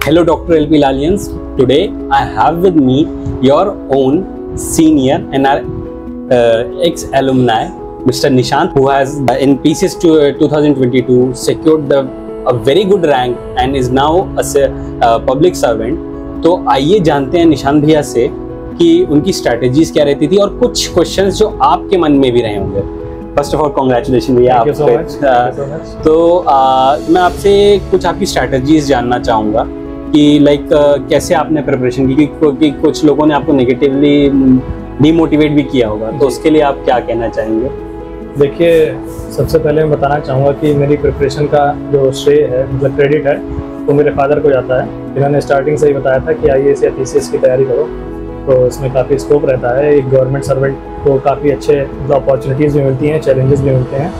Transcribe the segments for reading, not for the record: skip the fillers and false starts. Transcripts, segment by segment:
Hello, Dr. LP Lalians. Today I have with me your own senior and our ex-alumni, Mr. Nishant, who has in PCS 2022 secured a very good rank and is now a public servant. तो आइए जानते हैं निशांत भैया से कि उनकी strategies क्या रहती थी और कुछ क्वेश्चंस जो आपके मन में भी रहे होंगे। फर्स्ट ऑफ ऑल कांग्रेचुलेशन भैया आप पे। तो मैं आपसे कुछ आपकी स्ट्रैटेजीज जानना चाहूँगा कि कैसे आपने प्रिपरेशन की, क्योंकि कुछ लोगों ने आपको नेगेटिवली डीमोटिवेट भी किया होगा, तो उसके लिए आप क्या कहना चाहेंगे? देखिए, सबसे पहले मैं बताना चाहूँगा कि मेरी प्रिपरेशन का जो श्रेय है, मतलब क्रेडिट है, वो मेरे फादर को जाता है। इन्होंने स्टार्टिंग से ही बताया था कि IAS या PCS की तैयारी करो, तो इसमें काफ़ी स्कोप रहता है। एक गवर्नमेंट सर्वेंट को काफ़ी अच्छे अपॉर्चुनिटीज़ भी मिलती हैं, चैलेंजेस भी मिलते हैं,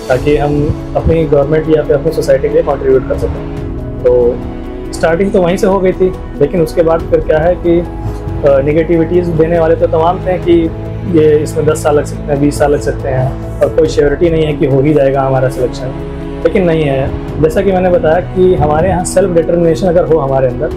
ताकि हम अपनी गवर्नमेंट या फिर अपनी सोसाइटी के लिए कॉन्ट्रीब्यूट कर सकें। तो स्टार्टिंग तो वहीं से हो गई थी, लेकिन उसके बाद फिर क्या है कि निगेटिविटीज़ देने वाले तो तमाम थे कि ये इसमें 10 साल लग सकते हैं, 20 साल लग सकते हैं, और कोई श्योरिटी नहीं है कि हो ही जाएगा हमारा सिलेक्शन। लेकिन नहीं है, जैसा कि मैंने बताया कि हमारे यहाँ सेल्फ डिटर्मिनेशन अगर हो हमारे अंदर,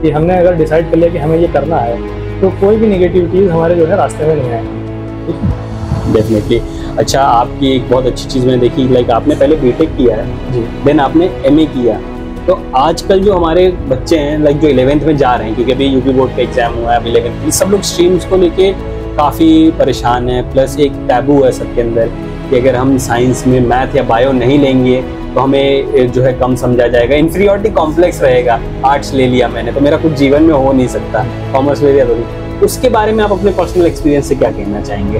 कि हमने अगर डिसाइड कर लिया कि हमें ये करना है, तो कोई भी निगेटिविटीज़ हमारे जो है रास्ते में नहीं आएंगी। डेफिनेटली। अच्छा, आपकी एक बहुत अच्छी चीज़ मैंने देखी, आपने पहले BTech किया है जी, देन आपने MA किया। तो आजकल जो हमारे बच्चे हैं जो 11th में जा रहे हैं, क्योंकि अभी UP बोर्ड का एग्जाम हुआ है, अब 11th, सब लोग स्ट्रीम्स को लेके काफ़ी परेशान हैं। प्लस एक टैबू है सबके अंदर कि अगर हम साइंस में मैथ या बायो नहीं लेंगे तो हमें जो है कम समझा जाएगा, इन्फीरियरिटी कॉम्प्लेक्स रहेगा। आर्ट्स ले लिया मैंने तो मेरा कुछ जीवन में हो नहीं सकता, कॉमर्स ले लिया तो। उसके बारे में आप अपने पर्सनल एक्सपीरियंस से क्या कहना चाहेंगे?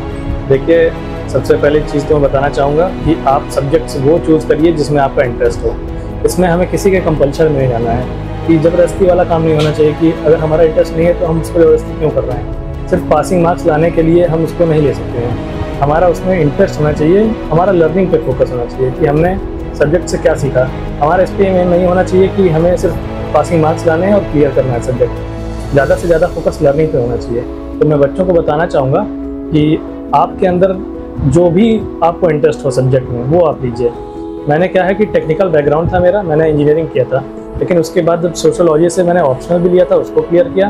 देखिए, सबसे पहली चीज़ तो मैं बताना चाहूँगा कि आप सब्जेक्ट्स वो चूज़ करिए जिसमें आपका इंटरेस्ट हो। इसमें हमें किसी के कंपल्शन में नहीं जाना है, कि ज़बरदस्ती वाला काम नहीं होना चाहिए कि अगर हमारा इंटरेस्ट नहीं है तो हम उसको ज़बरदस्ती क्यों कर रहे हैं। सिर्फ पासिंग मार्क्स लाने के लिए हम उसको नहीं ले सकते हैं। हमारा उसमें इंटरेस्ट होना चाहिए, हमारा लर्निंग पे फोकस होना चाहिए कि हमने सब्जेक्ट से क्या सीखा। हमारा इस पे नहीं होना चाहिए कि हमें सिर्फ पासिंग मार्क्स लाने हैं और क्लियर करना है सब्जेक्ट। ज़्यादा से ज़्यादा फोकस लर्निंग पे होना चाहिए। तो मैं बच्चों को बताना चाहूँगा कि आपके अंदर जो भी आपको इंटरेस्ट हो सब्जेक्ट में, वो आप लीजिए। मैंने क्या है कि टेक्निकल बैकग्राउंड था मेरा, मैंने इंजीनियरिंग किया था, लेकिन उसके बाद जब सोशोलॉजी से मैंने ऑप्शनल भी लिया था, उसको क्लियर किया,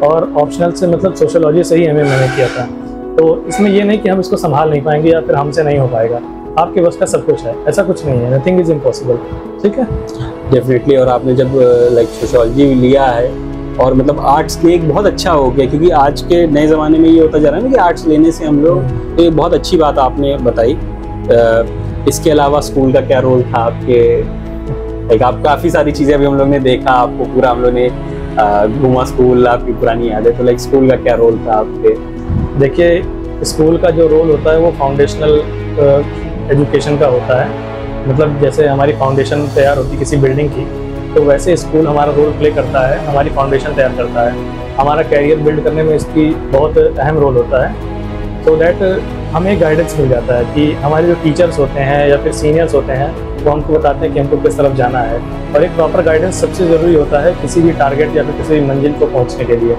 और ऑप्शनल से मतलब सोशोलॉजी से ही MA मैंने किया था। तो इसमें ये नहीं कि हम इसको संभाल नहीं पाएंगे या फिर हमसे नहीं हो पाएगा। आपके बस का सब कुछ है, ऐसा कुछ नहीं है, नथिंग इज इम्पॉसिबल। ठीक है, डेफिनेटली। और आपने जब सोशोलॉजी लिया है और मतलब आर्ट्स लिए, एक बहुत अच्छा हो गया, क्योंकि आज के नए ज़माने में ये होता जा रहा है ना कि आर्ट्स लेने से हम लोग, तो ये बहुत अच्छी बात आपने बताई। इसके अलावा स्कूल का क्या रोल था आपके? आप काफ़ी सारी चीज़ें अभी हम लोग ने देखा, आपको पूरा हम लोग ने घूमा स्कूल, आपकी पुरानी यादें, तो स्कूल का क्या रोल था आपके? देखिए, स्कूल का जो रोल होता है वो फाउंडेशनल एजुकेशन का होता है। मतलब जैसे हमारी फाउंडेशन तैयार होती है किसी बिल्डिंग की, तो वैसे स्कूल हमारा रोल प्ले करता है, हमारी फाउंडेशन तैयार करता है। हमारा कैरियर बिल्ड करने में इसकी बहुत अहम रोल होता है। सो दैट हमें गाइडेंस मिल जाता है कि हमारे जो टीचर्स होते हैं या फिर सीनियर्स होते हैं, वो हमको बताते हैं कि हमको किस तरफ जाना है। और एक प्रॉपर गाइडेंस सबसे ज़रूरी होता है किसी भी टारगेट या फिर किसी भी मंजिल को पहुँचने के लिए।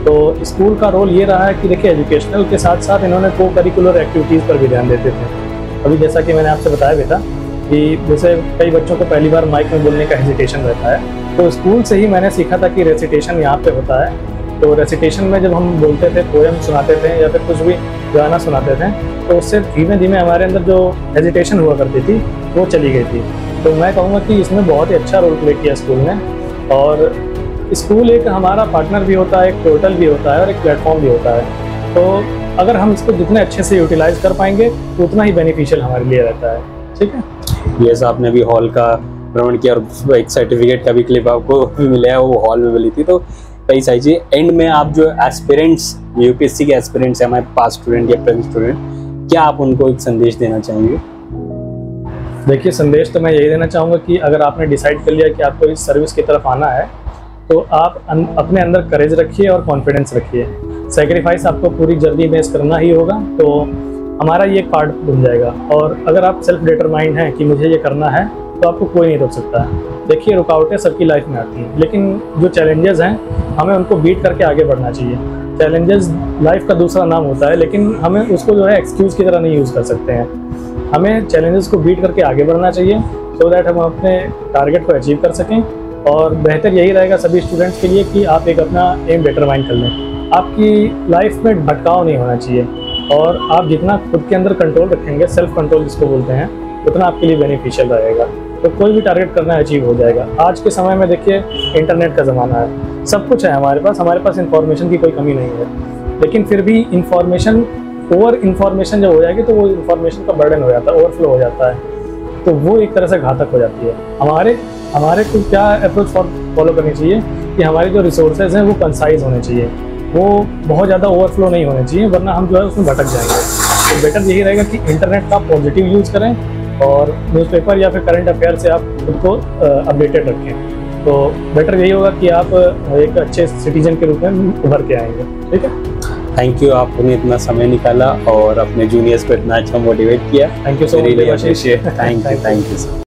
तो स्कूल का रोल ये रहा है कि देखिए, एजुकेशनल के साथ साथ इन्होंने को करिकुलर एक्टिविटीज़ पर भी ध्यान देते थे। अभी जैसा कि मैंने आपसे बताया बेटा कि जैसे कई बच्चों को पहली बार माइक में बोलने का हेजिटेशन रहता है, तो स्कूल से ही मैंने सीखा था कि रेसिटेशन यहाँ पे होता है। तो रेसिटेशन में जब हम बोलते थे, पोएम सुनाते थे या फिर कुछ भी गाना सुनाते थे, तो उससे धीमे धीमे हमारे अंदर जो हेजिटेशन हुआ करती थी वो चली गई थी। तो मैं कहूँगा कि इसमें बहुत ही अच्छा रोल प्ले किया स्कूल ने। और स्कूल एक हमारा पार्टनर भी होता है, एक पोर्टल भी होता है और एक प्लेटफॉर्म भी होता है। तो अगर हम इसको जितने अच्छे से यूटिलाइज कर पाएंगे तो उतना ही बेनिफिशियल हमारे लिए रहता है। ठीक है, यस, आपने भी हॉल का भ्रमण किया और एक सर्टिफिकेट का भी क्लिप आपको भी मिला है, वो हॉल में मिली थी। तो कई सारी चीज़ें। एंड में आप जो एस्पिरेंट्स, UPSC के एस्पिरेंट्स हैं, हमारे पास स्टूडेंट या प्रेजेंट स्टूडेंट, क्या आप उनको एक संदेश देना चाहेंगे? देखिए, संदेश तो मैं यही देना चाहूँगा कि अगर आपने डिसाइड कर लिया कि आपको इस सर्विस की तरफ आना है, तो आप अपने अंदर करेज रखिए और कॉन्फिडेंस रखिए। सेक्रीफाइस आपको पूरी जर्नी में करना ही होगा, तो हमारा ये एक पार्ट बन जाएगा। और अगर आप सेल्फ डिटरमाइंड हैं कि मुझे ये करना है, तो आपको कोई नहीं रोक सकता है। देखिए, रुकावटें सबकी लाइफ में आती हैं, लेकिन जो चैलेंजेस हैं हमें उनको बीट करके आगे बढ़ना चाहिए। चैलेंजेस लाइफ का दूसरा नाम होता है, लेकिन हमें उसको जो है एक्सक्यूज़ की तरह नहीं यूज़ कर सकते हैं। हमें चैलेंजेस को बीट करके आगे बढ़ना चाहिए, सो दैट हम अपने टारगेट को अचीव कर सकें और बेहतर यही रहेगा सभी स्टूडेंट्स के लिए कि आप एक अपना एम डिटरमाइन कर लें। आपकी लाइफ में भटकाव नहीं होना चाहिए, और आप जितना खुद के अंदर कंट्रोल रखेंगे, सेल्फ कंट्रोल जिसको बोलते हैं, उतना आपके लिए बेनिफिशियल रहेगा। तो कोई भी टारगेट करना अचीव हो जाएगा। आज के समय में देखिए इंटरनेट का ज़माना है, सब कुछ है हमारे पास इंफॉर्मेशन की कोई कमी नहीं है, लेकिन फिर भी ओवर इन्फॉर्मेशन जब हो जाएगी तो वो इन्फॉर्मेशन का बर्डन हो जाता है, ओवरफ्लो हो जाता है, तो वो एक तरह से घातक हो जाती है। हमारे को क्या अप्रोच फॉलो करनी चाहिए कि हमारे जो रिसोर्सेज हैं वो कंसाइज होने चाहिए, वो बहुत ज़्यादा ओवरफ्लो नहीं होने चाहिए, वरना हम जो है उसमें भटक जाएंगे। तो बेटर यही रहेगा कि इंटरनेट का पॉजिटिव यूज़ करें और न्यूज़पेपर या फिर करंट अफेयर से आप खुद को अपडेटेड रखें। तो बेटर यही होगा कि आप एक अच्छे सिटीजन के रूप में उभर के आएंगे। ठीक है, थैंक यू, आपने इतना समय निकाला और अपने जूनियर्स को इतना अच्छा मोटिवेट किया। Thank you so much. Thank you sir.